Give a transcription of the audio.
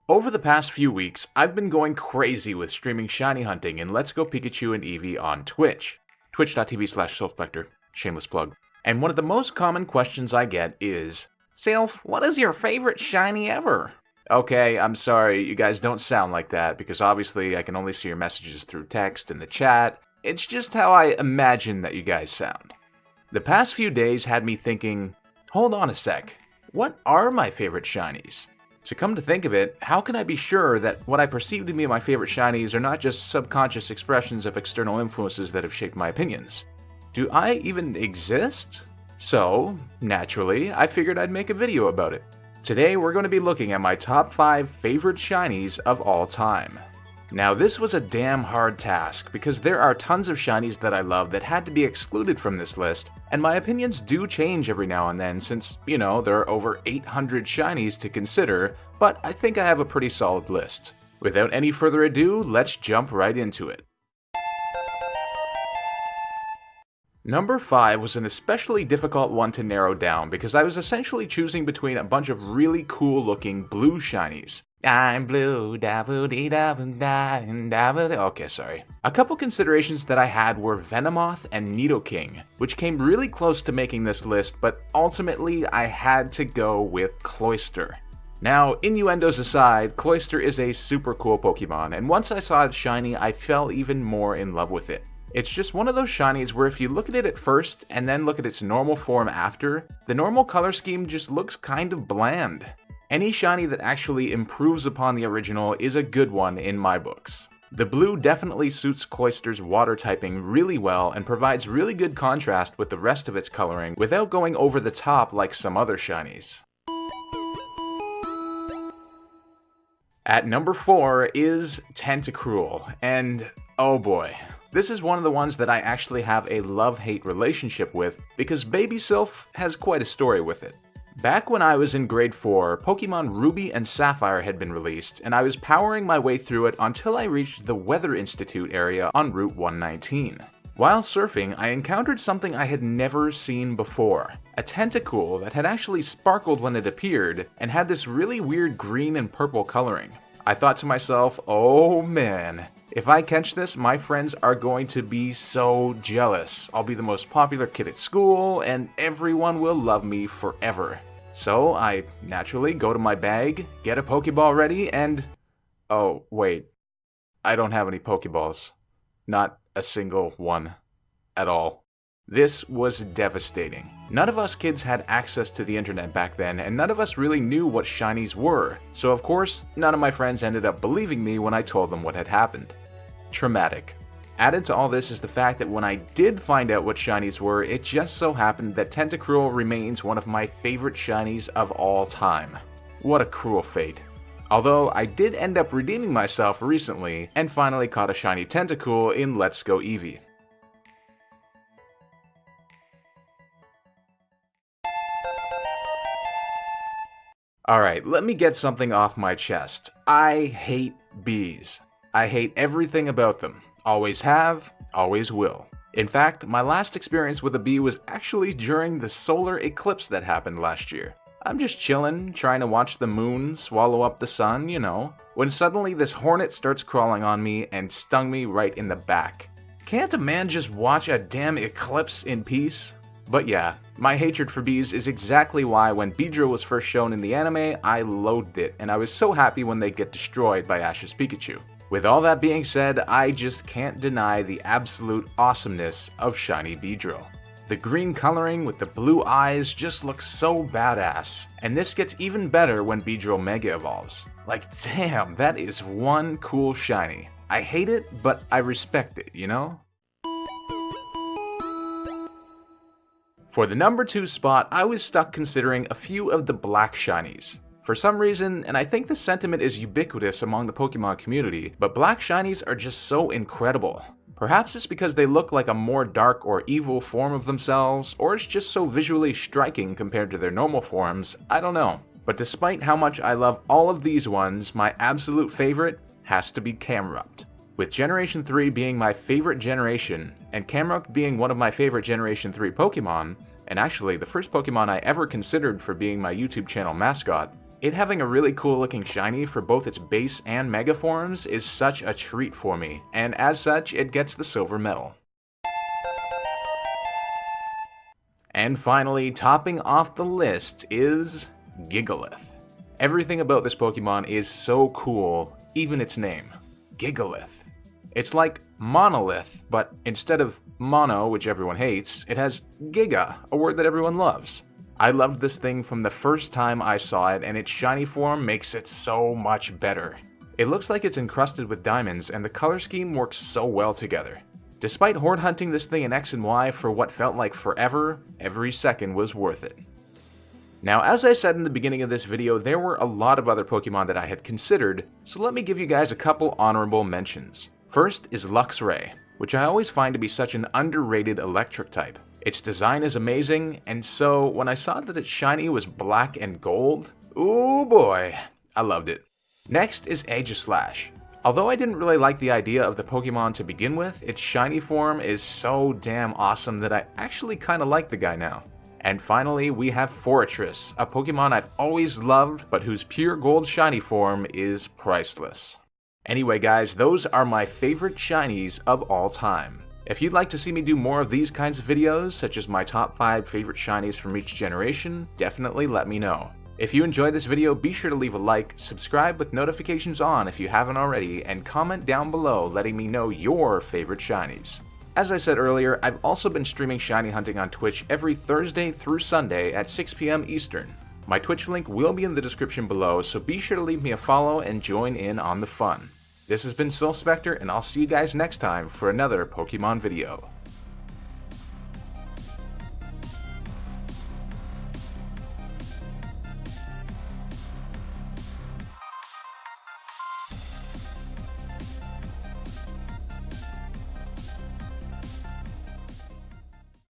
Over the past few weeks, I've been going crazy with streaming shiny hunting in Let's Go Pikachu and Eevee on Twitch. Twitch.tv/SoulSpectre. Shameless plug. And one of the most common questions I get is, Sylph, what is your favorite shiny ever? Okay, I'm sorry, you guys don't sound like that, because obviously I can only see your messages through text in the chat. It's just how I imagine that you guys sound. The past few days had me thinking, hold on a sec, what are my favorite shinies? To come to think of it, how can I be sure that what I perceive to be my favorite shinies are not just subconscious expressions of external influences that have shaped my opinions? Do I even exist? So, naturally, I figured I'd make a video about it. Today we're going to be looking at my top 5 favorite shinies of all time. Now this was a damn hard task, because there are tons of shinies that I love that had to be excluded from this list, and my opinions do change every now and then since, there are over 800 shinies to consider, but I think I have a pretty solid list. Without any further ado, let's jump right into it. Number 5 was an especially difficult one to narrow down because I was essentially choosing between a bunch of really cool looking blue shinies. I'm blue, okay, sorry. A couple considerations that I had were Venomoth and Nidoking, which came really close to making this list, but ultimately I had to go with Cloister. Now, innuendos aside, Cloister is a super cool Pokemon, and once I saw it shiny, I fell even more in love with it. It's just one of those shinies where if you look at it at first and then look at its normal form after, the normal color scheme just looks kind of bland. Any shiny that actually improves upon the original is a good one in my books. The blue definitely suits Cloister's water typing really well and provides really good contrast with the rest of its coloring without going over the top like some other shinies. At number 4 is Tentacruel, and oh boy. This is one of the ones that I actually have a love-hate relationship with because Baby Sylph has quite a story with it. Back when I was in grade 4, Pokemon Ruby and Sapphire had been released, and I was powering my way through it until I reached the Weather Institute area on Route 119. While surfing, I encountered something I had never seen before. A Tentacruel that had actually sparkled when it appeared, and had this really weird green and purple coloring. I thought to myself, oh man, if I catch this, my friends are going to be so jealous. I'll be the most popular kid at school, and everyone will love me forever. So I naturally go to my bag, get a Pokeball ready, and... oh, wait. I don't have any Pokeballs. Not a single one. At all. This was devastating. None of us kids had access to the internet back then, and none of us really knew what shinies were. So of course, none of my friends ended up believing me when I told them what had happened. Traumatic. Added to all this is the fact that when I did find out what shinies were, it just so happened that Tentacruel remains one of my favorite shinies of all time. What a cruel fate. Although I did end up redeeming myself recently and finally caught a shiny Tentacruel in Let's Go Eevee. Alright, let me get something off my chest. I hate bees. I hate everything about them. Always have, always will. In fact, my last experience with a bee was actually during the solar eclipse that happened last year. I'm just chillin', trying to watch the moon swallow up the sun, when suddenly this hornet starts crawling on me and stung me right in the back. Can't a man just watch a damn eclipse in peace? But yeah, my hatred for bees is exactly why when Beedrill was first shown in the anime, I loathed it, and I was so happy when they get destroyed by Ash's Pikachu. With all that being said, I just can't deny the absolute awesomeness of shiny Beedrill. The green coloring with the blue eyes just looks so badass, and this gets even better when Beedrill Mega evolves. Like damn, that is one cool shiny. I hate it, but I respect it, For the number 2 spot, I was stuck considering a few of the black shinies. For some reason, and I think the sentiment is ubiquitous among the Pokemon community, but black shinies are just so incredible. Perhaps it's because they look like a more dark or evil form of themselves, or it's just so visually striking compared to their normal forms, I don't know. But despite how much I love all of these ones, my absolute favorite has to be Camerupt. With Generation 3 being my favorite generation, and Camerupt being one of my favorite Generation 3 Pokemon, and actually the first Pokemon I ever considered for being my YouTube channel mascot, It having a really cool looking shiny for both its base and mega forms is such a treat for me, and as such, it gets the silver medal. And finally, topping off the list is Gigalith. Everything about this Pokemon is so cool, even its name, Gigalith. It's like Monolith, but instead of mono, which everyone hates, it has Giga, a word that everyone loves. I loved this thing from the first time I saw it, and its shiny form makes it so much better. It looks like it's encrusted with diamonds, and the color scheme works so well together. Despite horde hunting this thing in X and Y for what felt like forever, every second was worth it. Now, as I said in the beginning of this video, there were a lot of other Pokemon that I had considered, so let me give you guys a couple honorable mentions. First is Luxray, which I always find to be such an underrated electric type. Its design is amazing, and so when I saw that its shiny was black and gold, ooh boy, I loved it. Next is Aegislash. Although I didn't really like the idea of the Pokemon to begin with, its shiny form is so damn awesome that I actually kinda like the guy now. And finally, we have Forretress, a Pokemon I've always loved, but whose pure gold shiny form is priceless. Anyway guys, those are my favorite shinies of all time. If you'd like to see me do more of these kinds of videos, such as my top 5 favorite shinies from each generation, definitely let me know. If you enjoyed this video, be sure to leave a like, subscribe with notifications on if you haven't already, and comment down below letting me know your favorite shinies. As I said earlier, I've also been streaming shiny hunting on Twitch every Thursday through Sunday at 6 p.m. Eastern. My Twitch link will be in the description below, so be sure to leave me a follow and join in on the fun. This has been Sylspectre, and I'll see you guys next time for another Pokemon video.